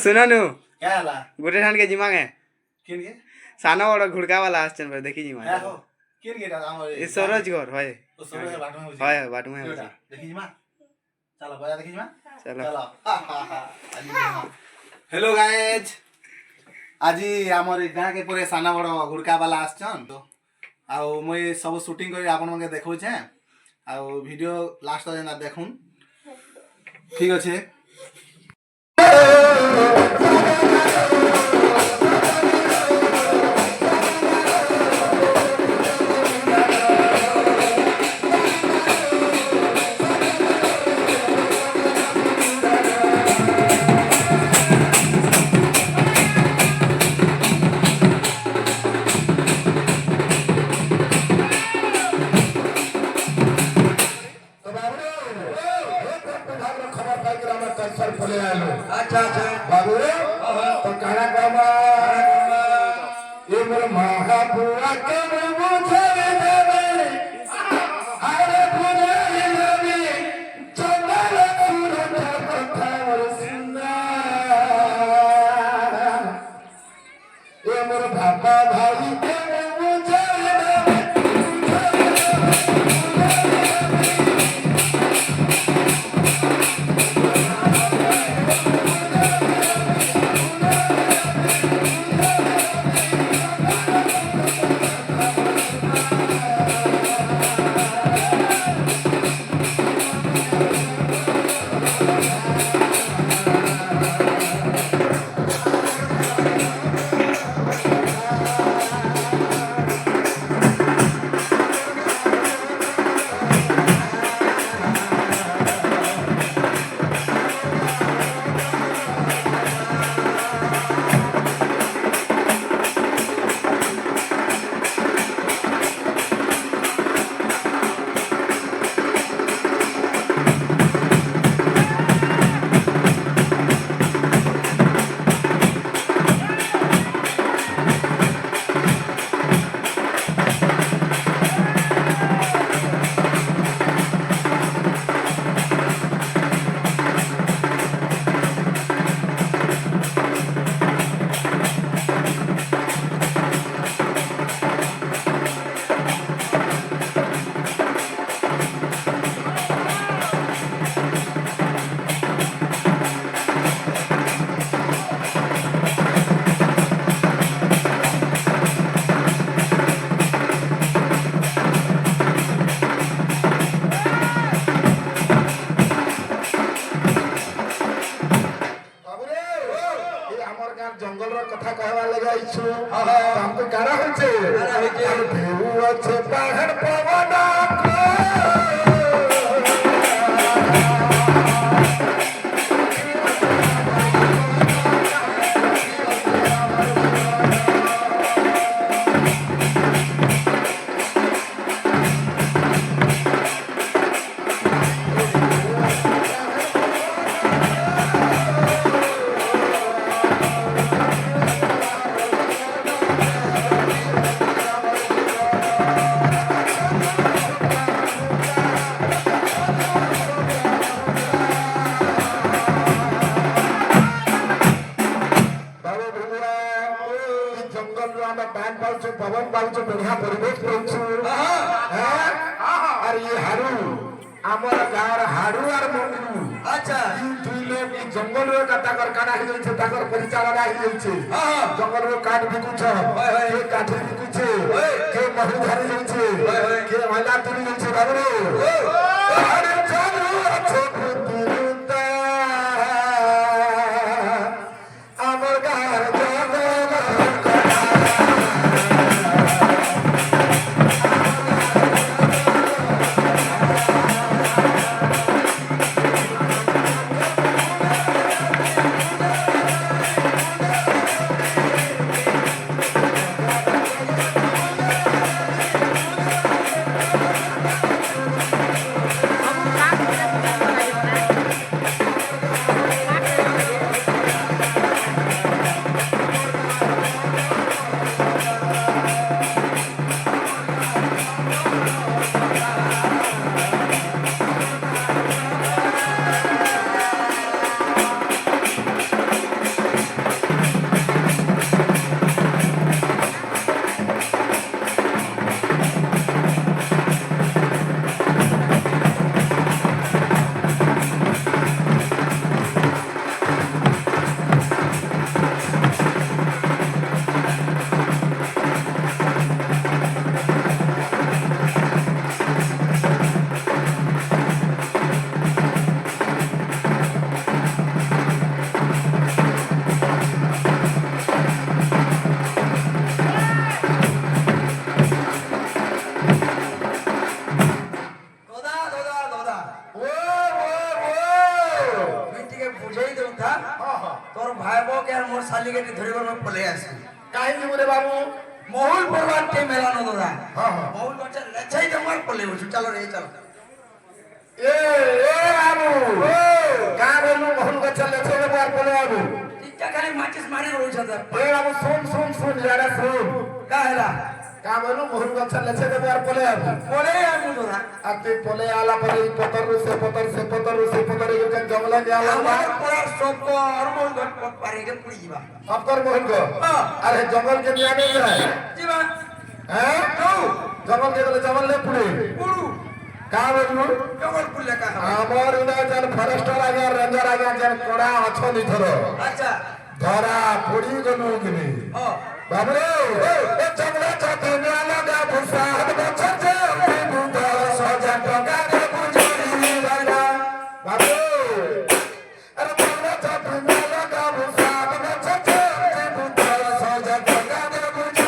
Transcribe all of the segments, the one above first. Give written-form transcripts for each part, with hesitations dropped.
सुनो नु क्या ला गोटे ठान के जिमा के किन के सानो बड़ घुड़का वाला आछन पर देखी जिमा है हो किन के हमर ए सरोज घर होय ओ सरोज बाटो में होय बाटो में देखी जिमा चलो बजा देखी जिमा चलो चलो हेलो गाइज आज हमर गां के पूरे साना बड़ घुड़का वाला आछन तो आउ मुई सब शूटिंग करी आपन मके देखौ छे आउ वीडियो लास्ट तक ना देखुन ठीक अछि अच्छा अच्छा बाबू तो कहना कामा ये मोर महापुआ के मुझे देवे हरे पुणे देवे चंदन सूरज कथा मोर सुना ये मोर बाबा भाई के मुझे देवे जंगल कथा कहवा लगाइछु हमको कारा होचे हम भेउ अच्छे पहाड़ पवन पवन पाउछु बढ़िया परिवेश पाउछु और ये हारू हमर गार हारू और मंगरू अच्छा दुई लोग ई जंगल रो कथा कर काना ही छै ताकर परिचालना ही छै जंगल रो काट बिकु छ के काठ बिकु छै के महू धरि छै के महिला तुरी छै बाबू अरे चलू अच्छे पुत्ता हमर गार তোর ভাই বউকে আর মোর শালিকে ধরিবার মই পলে আসি কাই দিব রে বাবু মহুল পরবার কে মেলানো দাদা হ্যাঁ হ্যাঁ মহুল গছে লেছাই তোমার পলে বসু চলো রে চলো এ বাবু ও কা বলু মহুল গছে লেছাই তোমার পলে বাবু টিকা খালি মাচিস মারি রইছ দা এ বাবু শুন যারা শুন কা হেলা কা বলু মহুল গছে লেছাই তোমার পলে বাবু দাদা আর তুই পলে আলা পরে পতর সে পতর এই জঙ্গলা গেলা আমার পড়ার সব আর মহুল গছ পারে কে পুড়ি যাবা সবকর মহুল গছ আরে জঙ্গল কে নিয়া নে যায় জিবা হ্যাঁ জঙ্গল কে বলে জঙ্গল লে পুড়ে পুড়ু কা বলু জঙ্গল পুড়লে কা আমার ইনা জান ফরেস্টার আগে রেঞ্জার আগে জান কোড়া অছনি ধর আচ্ছা ধরা পুড়ি গনু কিনি বাবরে এ জঙ্গল চাতে নিয়া লাগা ভুসা গছ যে বুদা সজা টকা দে বুঝি লাগা বাবু আরে জঙ্গল চাতে নিয়া লাগা ভুসা গছ যে বুদা সজা টকা দে বুঝি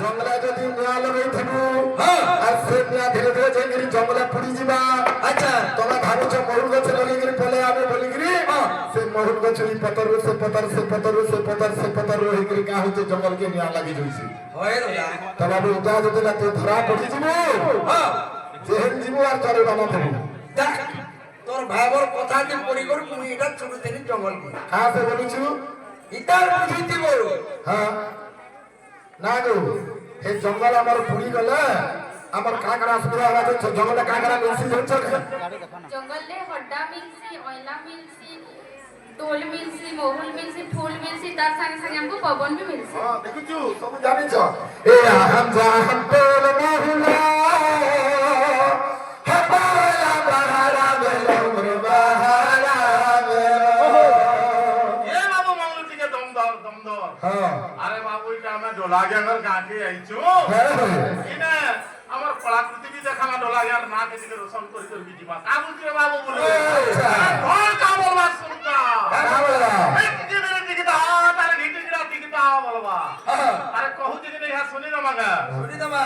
জঙ্গলা যদি নিয়া লগাই থাকু আর সে নিয়া ধীরে ধীরে যাইকি জঙ্গলা পুড়ি যাবা আচ্ছা তোমরা ভাবুছ মহুল গছ লগাইকি পলে আমি বলিকি সে মহুল গছ পতর হইকি কা হইছে জঙ্গল কে নিয়া লাগি যাইছি হয় দাদা তো বাবু যা যদি না তুই ধরা পড়ি যাবো যেহেন যাবো আর তোর বানা থাকু দেখ তোর ভাইবর কথা যে পড়ি কর তুমি এটা ছোট দিন জঙ্গল কি হ্যাঁ সে বলিছু ইতার বুঝিতি বড় হ্যাঁ না গো হে জঙ্গল আমার পুড়ি গলে আমার কাকড়া সুরা হওয়া যাচ্ছে জঙ্গলে কাকড়া মিলছি যাচ্ছে জঙ্গলে হড্ডা মিলছি অয়লা মিলছি টোল মিলছি মহুল মিলছি ফুল মিলছি তার সাথে সাথে আমকো পবন भी মিলছি হ্যাঁ দেখুছু সব জানিছ এ আহম জাহান তোল মহুলা হাবালা বাহারা বেলো বাহারা বেলো এ বাবু মামলু টিকে দম দর হ্যাঁ আরে বাবু এটা আমরা ডোলাগের গাঁকে আইছো ইনে আমার কলাকৃতি বি দেখালা ডোলাগের না কে দিকে রোশন করি করি বিজিবা কা বুঝরে বাবু বলে ধর কা বলবা শুনকা কা বলবা এই টিকে মেরে টিকে দা তারে ভিতরে গিরা টিকে দা বলবা আরে কহু টিকে নেই হ্যাঁ শুনি দমাগা শুনি দমা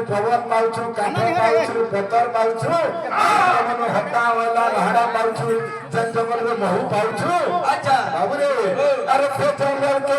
পবন পাউছু কাঠ পাউছু পতর পাউছু মন হতা ওলা ভাড়া পাউছু জন জঙ্গল রে মহু পাউছু আচ্ছা বাবুরে আরে সে জঙ্গল কে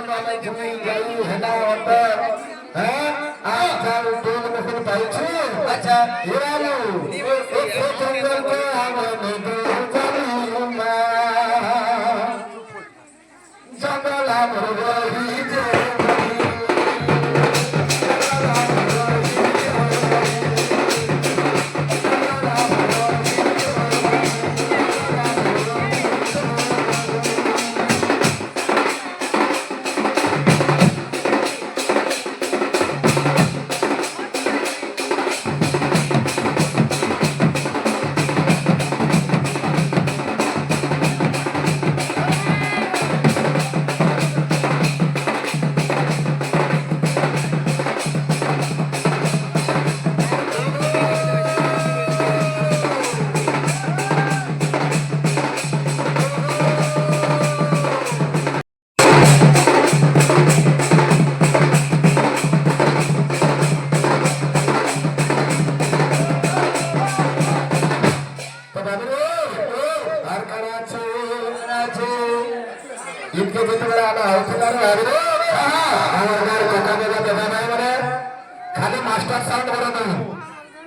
ମାନେ ଝୁଇ ଯାଇ ହେଲା ଅଟ आज जाऊ टोल में पाइछु अच्छा हिरालु एक जंगल को आवन दो मा जंगल हमर रही जे इनके जितने आना होता है हमारे कोका बेगा बेगा नहीं मरे खाली मास्टर साउंड बना नहीं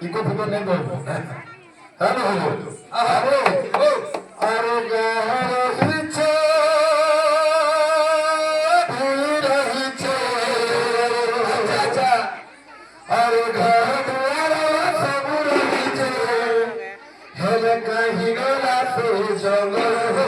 इनको फिकर नहीं दो है ना अरे अरे गहरे छे रही छे अच्छा अरे गहरे सब रही छे हेले कहीं गला से जंगल हो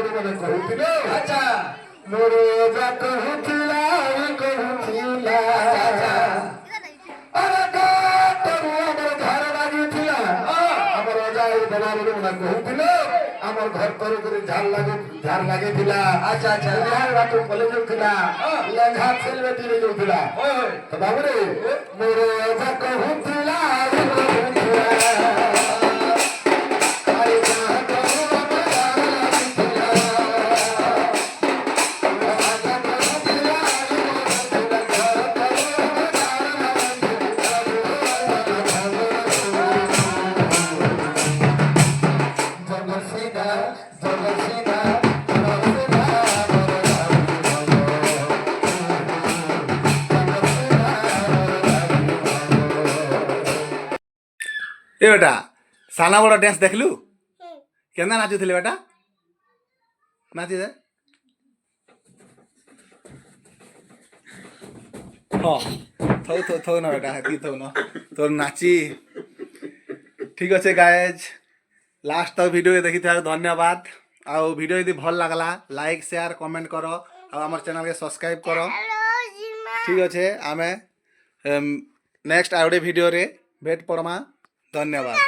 अच्छा मोरे जा कहूतिला कहूतिला अरे का तोर हमर घर लागी थिला हमर जाई बनाबे ना कहूतिलो हमर घर कर झार लागे थिला अच्छा अच्छा बिहार बाटो कॉलेज थिला लेखा सेल बेटी रे थिला तो बाबू रे मोरे जा कहूतिला ए बेटा साना बड़ा डांस देखलु केना नाचुथिले बेटा नाची दे हाँ थौ ना बेटा हेती थौ ना तो नाची ठीक अच्छे गाइज लास्ट तक वीडियो देखी धन्यवाद आउ वीडियो यदि भल लगला लाइक शेयर कमेंट करो आ हमर चैनल के सब्सक्राइब करो ठीक अच्छे आमे नेक्स्ट आउडे वीडियो रे भेट परमा धन्यवाद।